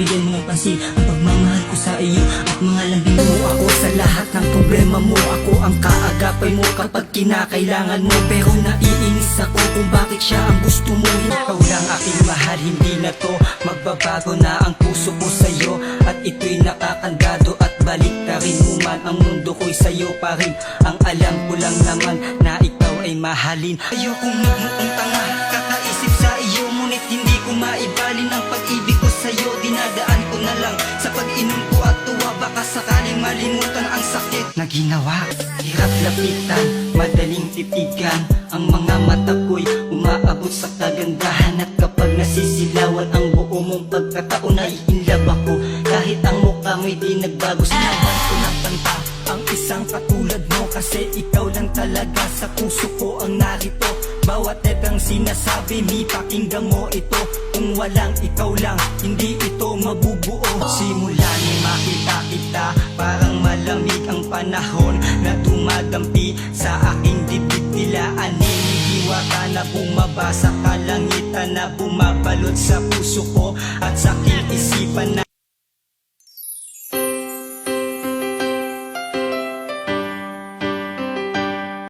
bigyan mo ng pansin ang pagmamahal ko sa iyo at mga lambing mo. Ako sa lahat ng problema mo, ako ang kaagapay mo kapag kinakailangan mo. Pero naiinis ako kung bakit siya ang gusto mo. Ikaw lang aking mahal, hindi na to magbabago na ang puso ko sa'yo. At ito'y nakakandado at balik ka rin mo man. Ang mundo ko'y sa'yo pa rin. Ang alam ko lang naman na ikaw ay mahalin. Ayokong magmukhang tanga, kakaisip sa iyo, ngunit hindi ko maibalin ang pag-ibig ko sa'yo. Dinadaan ko na lang sa pag-inom ko at tuwa, baka sakaling malimutan ang sakit na ginawa. Hirap lapitan, madaling titigan, ang mga mata ko'y umaabot sa kagandahan. At kapag nasisilawan ang buo mong pagkataon, naiinlove ako. Kahit ang mukha mo'y di nagbago, sinawan ko ng kanta ang isang katulad mo. Kasi ikaw lang talaga sa puso ko ang narito. Bawat letang sinasabi, mi pakinggan mo ito. Kung walang ikaw lang, hindi ito mabubuo. Simula ni makita kita, parang malamig ang panahon na dumadampi sa aking dibdib. Tila aninihiwa ka na bumaba sa kalangitan, na bumabalot sa puso ko at sa aking isipan na